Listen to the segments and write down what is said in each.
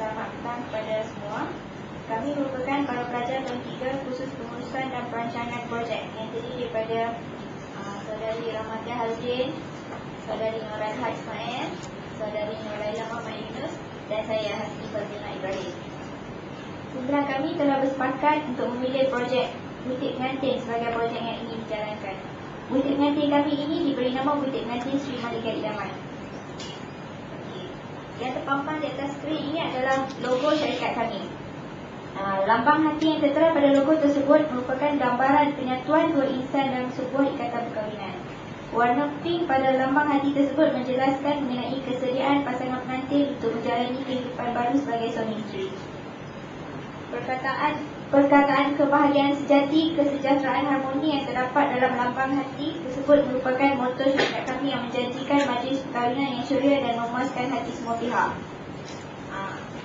selamat petang kepada semua. Kami merupakan para pelajar tahun 3 khusus pengurusan dan perancangan projek yang terdiri daripada Saudari Rahmatia Haljin, Saudari Nurailah Ismail, Saudari Nurailah Muhammad Yunus dan saya Hasbi Fazlina Ibrahim. Kumpulan kami telah bersepakat untuk memilih projek Butik Pengantin sebagai projek yang ingin dijalankan. Butik pengantin kami ini diberi nama Butik Pengantin Sri Malika Idaman. Yang terpampang di atas skrin ini adalah logo syarikat kami. Lambang hati yang tertera pada logo tersebut merupakan gambaran penyatuan dua insan dalam sebuah ikatan perkahwinan. Warna pink pada lambang hati tersebut menjelaskan mengenai kesediaan pasangan pengantin untuk menjalani kehidupan baru sebagai suami isteri. Perkataan kebahagiaan sejati, kesejahteraan harmoni yang terdapat dalam lambang hati tersebut merupakan moto syarikat kami yang menjanjikan majlis perkahwinan yang ceria dan memuaskan hati semua pihak.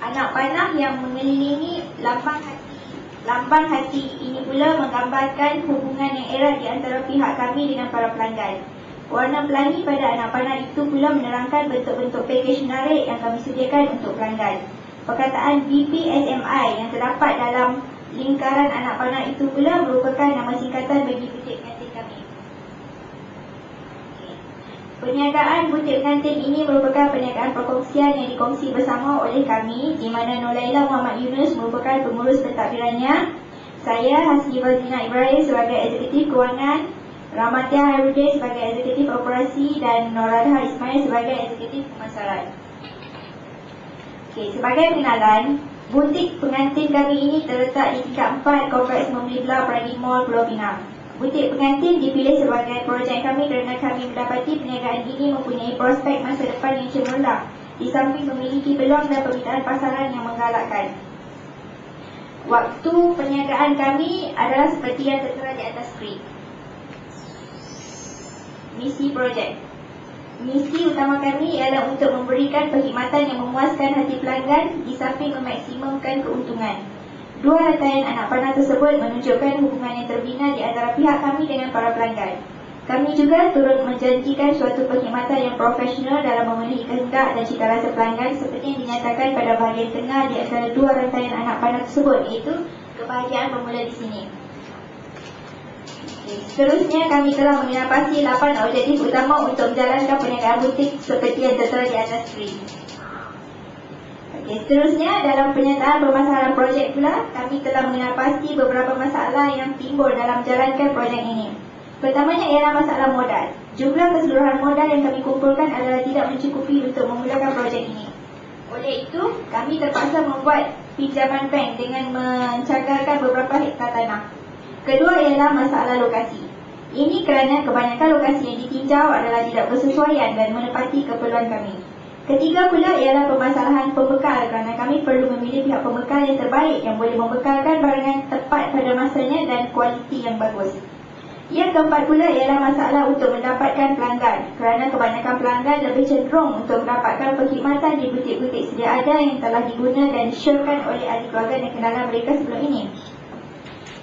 Anak panah yang mengelilingi lambang hati ini pula menggambarkan hubungan yang erat di antara pihak kami dengan para pelanggan. Warna pelangi pada anak panah itu pula menerangkan bentuk-bentuk pakej menarik yang kami sediakan untuk pelanggan. Perkataan BPSMI yang terdapat dalam lingkaran anak panah itu pula merupakan nama singkatan bagi butik pengantin kami. Perniagaan butik pengantin ini merupakan perniagaan perkongsian yang dikongsi bersama oleh kami, di mana Nurailah Muhammad Yunus merupakan pengurus pentadbirannya, saya Hasbi Fazlina Ibrahim sebagai eksekutif kewangan, Rahmatia Haljin sebagai eksekutif operasi dan Nurailah Ismail sebagai eksekutif pemasaran. Sebagai pengenalan, butik pengantin kami ini terletak di tingkat 4 Kompleks Membeli Belah Peragi Mall Pulau Pinang. Butik pengantin dipilih sebagai projek kami kerana kami mendapati perniagaan ini mempunyai prospek masa depan yang cemerlang, di samping memiliki peluang dan permintaan pasaran yang menggalakkan. Waktu perniagaan kami adalah seperti yang tertera di atas skrin. Misi projek. Misi utama kami ialah untuk memberikan perkhidmatan yang memuaskan hati pelanggan di samping memaksimumkan keuntungan. Dua rantaian anak panah tersebut menunjukkan hubungan yang terbina di antara pihak kami dengan para pelanggan. Kami juga turut menjanjikan suatu perkhidmatan yang profesional dalam memenuhi kehendak dan cita rasa pelanggan seperti yang dinyatakan pada bahagian tengah di antara dua rantaian anak panah tersebut, iaitu kebahagiaan bermula di sini. Seterusnya kami telah menginapasi 8 objektif utama untuk menjalankan perniagaan butik seperti yang tertera di atas skrin. Seterusnya dalam penyataan permasalahan projek pula, kami telah menginapasi beberapa masalah yang timbul dalam menjalankan projek ini. Pertamanya ialah masalah modal. Jumlah keseluruhan modal yang kami kumpulkan adalah tidak mencukupi untuk memulakan projek ini. Oleh itu, kami terpaksa membuat pinjaman bank dengan mencagarkan beberapa hektar tanah. Kedua ialah masalah lokasi. Ini kerana kebanyakan lokasi yang ditinjau adalah tidak bersesuaian dan menepati keperluan kami. Ketiga pula ialah permasalahan pembekal kerana kami perlu memilih pihak pembekal yang terbaik yang boleh membekalkan barangan tepat pada masanya dan kualiti yang bagus. Yang keempat pula ialah masalah untuk mendapatkan pelanggan kerana kebanyakan pelanggan lebih cenderung untuk mendapatkan perkhidmatan di butik-butik sedia ada yang telah diguna dan disyorkan oleh ahli keluarga dan kenalan mereka sebelum ini.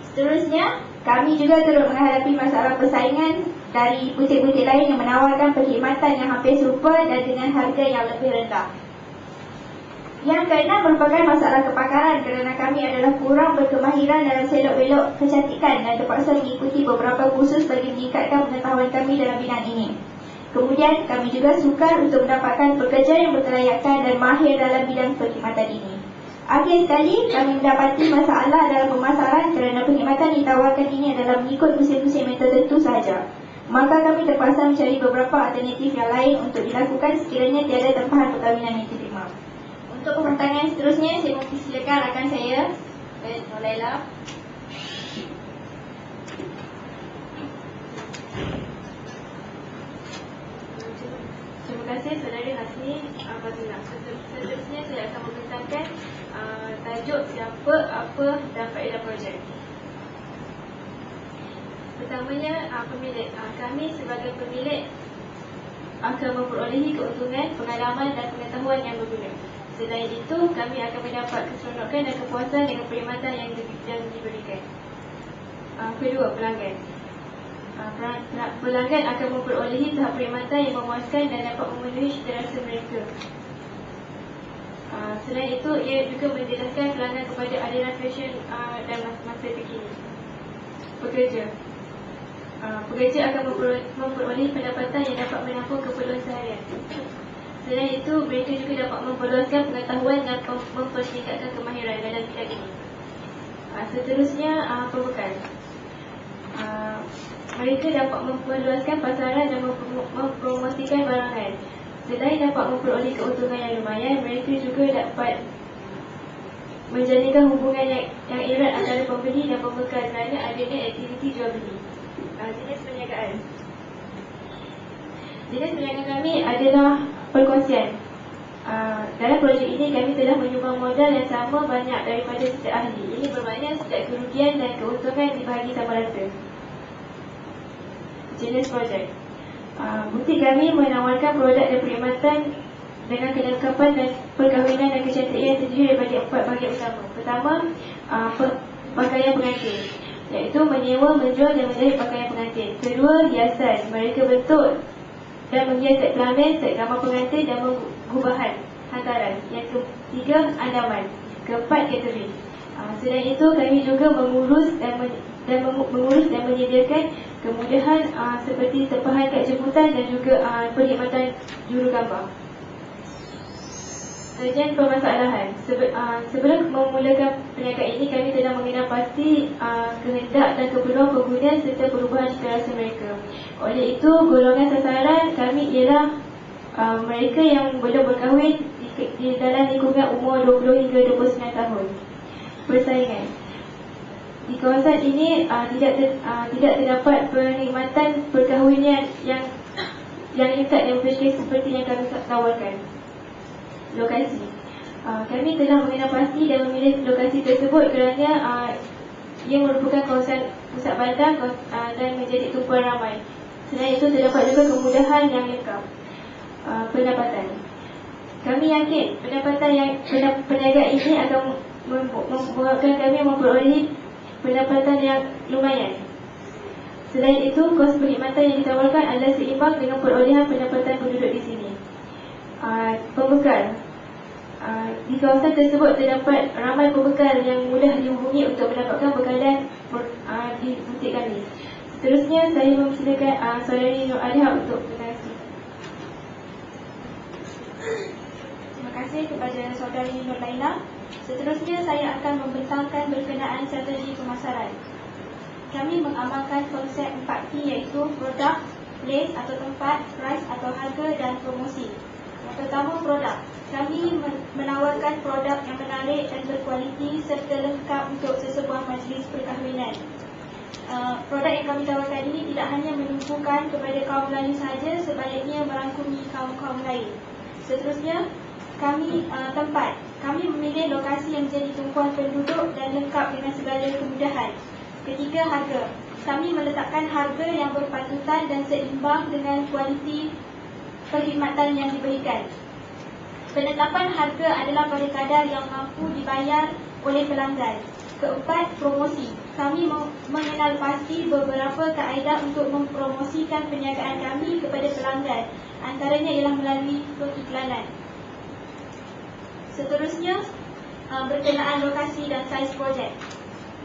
Seterusnya, kami juga turut menghadapi masalah persaingan dari butik-butik lain yang menawarkan perkhidmatan yang hampir serupa dan dengan harga yang lebih rendah. Yang keenam merupakan masalah kepakaran kerana kami adalah kurang berkemahiran dalam selok-belok kecantikan dan terpaksa mengikuti beberapa kursus bagi meningkatkan pengetahuan kami dalam bidang ini. Kemudian, kami juga sukar untuk mendapatkan pekerja yang berkelayakan dan mahir dalam bidang perkhidmatan ini. Akhir sekali, kami mendapati masalah dalam pemasaran kerana perkhidmatan ditawarkan ini adalah mengikut musim-musim yang tertentu sahaja. Maka kami terpaksa mencari beberapa alternatif yang lain untuk dilakukan sekiranya tiada tempahan perkahwinan yang diterima. Untuk pembentangan seterusnya, saya mempersilakan rakan saya, Nurailah. Terima kasih Saudari Hasbi Fazlina. Seterusnya saya akan membentangkan tajuk siapa, apa dan faedah projek. Pertamanya, pemilik. Kami sebagai pemilik akan memperolehi keuntungan, pengalaman dan pengetahuan yang berguna. Selain itu, kami akan mendapat keseronokan dan kepuasan dengan perkhidmatan yang diberikan. Kedua, pelanggan. Pelanggan akan memperolehi tahap perkhidmatan yang memuaskan dan dapat memenuhi cita rasa mereka. Selain itu, ia juga menjelaskan pelanggan kepada aliran fashion dan masa terkini. Pekerja akan memperoleh pendapatan yang dapat menampung keperluan seharian. Selain itu, mereka juga dapat memperluaskan pengetahuan dan mempertingkatkan kemahiran dalam bidang ini. Seterusnya, pembekal. Mereka dapat memperluaskan pasaran dan mempromosikan barangan. Selain dapat memperoleh keuntungan yang lumayan, mereka juga dapat menjalinkan hubungan yang erat antara pembeli dan pembekal kerana adanya aktiviti jual beli. Jenis perniagaan. Jenis perniagaan kami adalah perkongsian. Dalam projek ini kami telah menyumbang modal yang sama banyak daripada setiap ahli. Ini bermakna setiap kerugian dan keuntungan dibahagi sama rata. Jenis projek. Butik kami menawarkan produk dan perkhidmatan dengan kelengkapan dan perkahwinan dan kecantikan yang terdiri daripada 4 bahagian utama. Pertama, pakaian pengantin, iaitu menyewa, menjual dan menjahit pakaian pengantin. Kedua, hiasan. Mereka bentuk dan menghias set pelamin, set gambar pengantin dan gubahan hantaran. Yang ketiga, andaman. Keempat, catering. Selain itu, kami juga mengurus dan menyediakan kemudahan seperti tempahan kad jemputan dan juga perkhidmatan jurugambar. Sajian permasalahan. Sebelum memulakan perniagaan ini, kami telah mengenal pasti kehendak dan keperluan pengguna serta perubahan cita rasa mereka. Oleh itu, golongan sasaran kami ialah mereka yang belum berkahwin di dalam lingkungan umur 20 hingga 29 tahun. Persaingan. Di kawasan ini tidak terdapat perkhidmatan perkahwinan yang dekat dan spesialis seperti yang kami tawarkan. Lokasi. Kami telah mengenal pasti dan memilih lokasi tersebut kerana ia merupakan kawasan pusat bandar dan menjadi tumpuan ramai. Selain itu, terdapat juga kemudahan yang lengkap. Pendapatan. Kami yakin perniagaan ini akan membuatkan kami memperoleh pendapatan yang lumayan. Selain itu, kos perkhidmatan yang ditawarkan adalah seimbang dengan perolehan pendapatan penduduk di sini. Pembekal. Di kawasan tersebut terdapat ramai pembekal yang mudah dihubungi untuk mendapatkan bekalan di butik kami. Seterusnya, saya mempersilakan saudari Nur Aliha untuk berkongsi. Terima kasih kepada saudari Nur Laila. Seterusnya, saya akan membentangkan berkenaan strategi pemasaran. Kami mengamalkan konsep 4P, iaitu produk, place atau tempat, price atau harga dan promosi. Yang pertama, produk. Kami menawarkan produk yang menarik dan berkualiti serta lengkap untuk sesebuah majlis perkahwinan. Produk yang kami tawarkan ini tidak hanya menumpukan kepada kaum Melayu sahaja, sebaliknya merangkumi kaum-kaum lain. Seterusnya, tempat. Kami memilih lokasi yang menjadi tumpuan penduduk dan lengkap dengan segala kemudahan. Ketiga, harga. Kami meletakkan harga yang berpatutan dan seimbang dengan kualiti perkhidmatan yang diberikan. Penetapan harga adalah pada kadar yang mampu dibayar oleh pelanggan. Keempat, promosi. Kami mengenal pasti beberapa kaedah untuk mempromosikan perniagaan kami kepada pelanggan. Antaranya ialah melalui pengiklanan. Seterusnya, berkenaan lokasi dan saiz projek.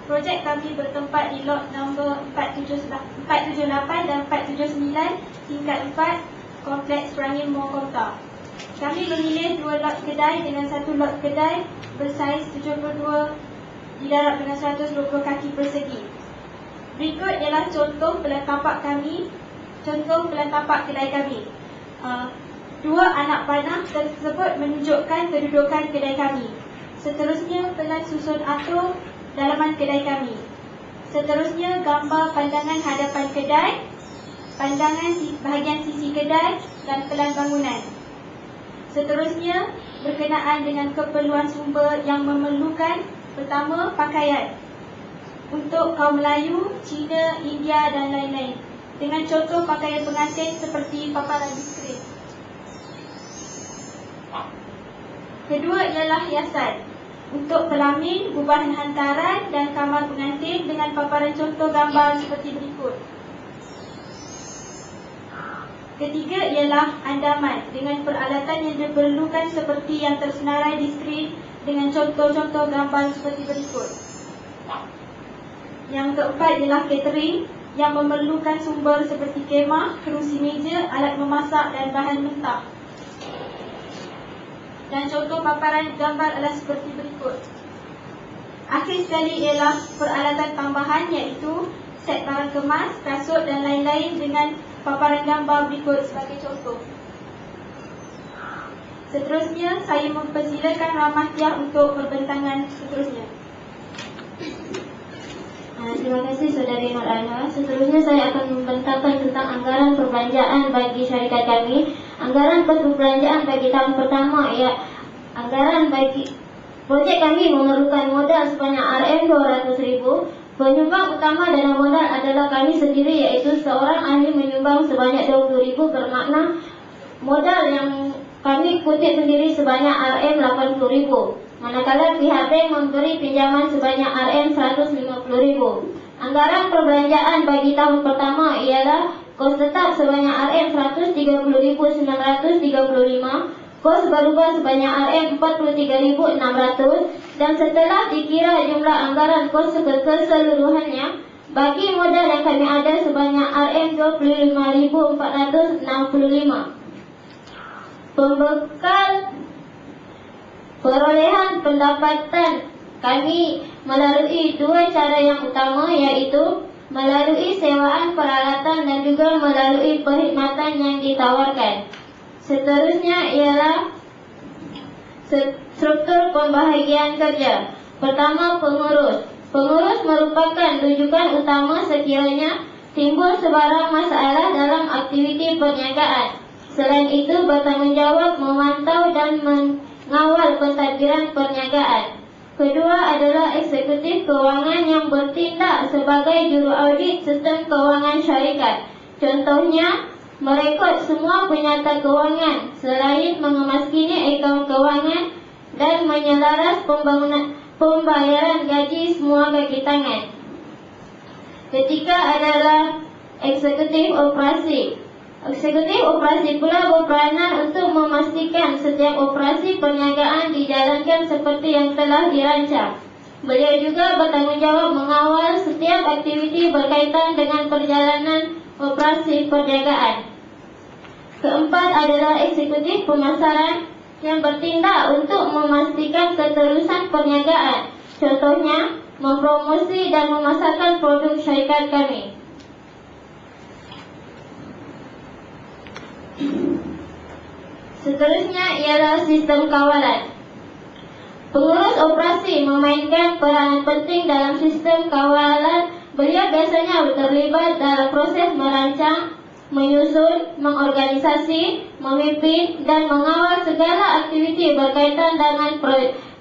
Projek kami bertempat di lot nombor 478 dan 479, tingkat 4, Kompleks Perangi Mokomta. Kami memilih 2 lot kedai dengan 1 lot kedai bersaiz 72 didarab dengan 120 kaki persegi. Berikut ialah contoh pelan tapak kedai kami. 2 anak panah tersebut menunjukkan kedudukan kedai kami. Seterusnya, pelan susun atur dalaman kedai kami. Seterusnya, gambar pandangan hadapan kedai, pandangan bahagian sisi kedai dan pelan bangunan. Seterusnya, berkenaan dengan keperluan sumber yang memerlukan. Pertama, pakaian untuk kaum Melayu, Cina, India dan lain-lain, dengan contoh pakaian pengantin seperti paparan diskret. Kedua ialah hiasan untuk pelamin, gubahan hantaran dan kamar pengantin dengan paparan contoh gambar seperti berikut. Ketiga ialah andaman dengan peralatan yang diperlukan seperti yang tersenarai di skrin dengan contoh-contoh gambar seperti berikut. Yang keempat ialah catering yang memerlukan sumber seperti kemah, kerusi meja, alat memasak dan bahan mentah. Dan contoh paparan gambar adalah seperti berikut. Akhir sekali ialah peralatan tambahan iaitu set barang kemas, kasut dan lain-lain dengan paparan gambar berikut sebagai contoh. Seterusnya, saya mempersilakan Rahmatiah untuk perbentangan seterusnya. Terima kasih Saudari Nur Anwar. Seterusnya saya akan membentangkan tentang anggaran perbelanjaan bagi syarikat kami. Anggaran perbelanjaan bagi tahun pertama anggaran bagi projek kami memerlukan modal sebanyak RM200,000. Penyumbang utama dana modal adalah kami sendiri, iaitu seorang ahli menyumbang sebanyak 20,000, bermakna modal yang kami kutip sendiri sebanyak RM80,000. Manakala pihak bank memberi pinjaman sebanyak RM150,000. Anggaran perbelanjaan bagi tahun pertama ialah kos tetap sebanyak RM130,935, kos berubah sebanyak RM43,600, dan setelah dikira jumlah anggaran kos keseluruhannya, bagi modal yang kami ada sebanyak RM25,465. Pembekal perolehan pendapatan kami melalui dua cara yang utama, iaitu melalui sewaan peralatan dan juga melalui perkhidmatan yang ditawarkan. Seterusnya ialah struktur pembahagian kerja. Pertama, pengurus. Pengurus merupakan rujukan utama sekiranya timbul sebarang masalah dalam aktiviti perniagaan. Selain itu, bertanggungjawab memantau dan mengawal pentadbiran perniagaan. Kedua adalah eksekutif kewangan yang bertindak sebagai juru audit sistem kewangan syarikat. Contohnya, merekod semua penyata kewangan selain mengemaskini akaun kewangan dan menyelaras pembayaran gaji semua kaki tangan. Ketiga adalah eksekutif operasi. Eksekutif operasi pula berperanan untuk memastikan setiap operasi perniagaan dijalankan seperti yang telah dirancang. Beliau juga bertanggungjawab mengawal setiap aktiviti berkaitan dengan perjalanan operasi perniagaan. Keempat adalah eksekutif pemasaran yang bertindak untuk memastikan keterusan perniagaan. Contohnya, mempromosi dan memasarkan produk syarikat kami. Seterusnya ialah sistem kawalan. Pengurus operasi memainkan peranan penting dalam sistem kawalan. Beliau biasanya terlibat dalam proses merancang, menyusun, mengorganisasi, memimpin, dan mengawal segala aktiviti berkaitan dengan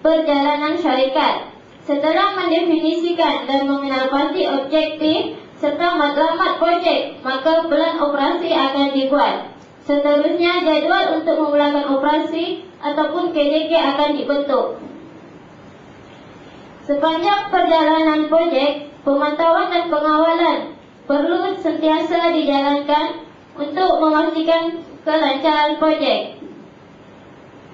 perjalanan syarikat. Setelah mendefinisikan dan mengenalpasti objektif serta matlamat projek, maka plan operasi akan dibuat. Seterusnya, jadual untuk memulakan operasi ataupun KJK akan dibentuk. Sepanjang perjalanan projek, pemantauan dan pengawalan perlu sentiasa dijalankan untuk memastikan kelancaran projek.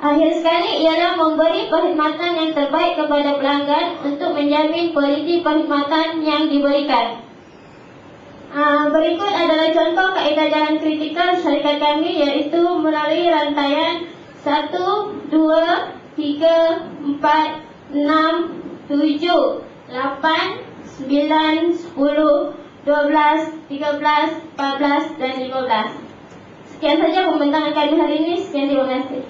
Akhir sekali ialah memberi perkhidmatan yang terbaik kepada pelanggan untuk menjamin kualiti perkhidmatan yang diberikan. Berikut adalah contoh kaedah jalan kritikal syarikat kami, iaitu melalui rantaian 1, 2, 3, 4, 6, 7, 8, 9, 10, 12, 13, 14 dan 15. Sekian saja pembentangan kami hari ini. Sekian, terima kasih.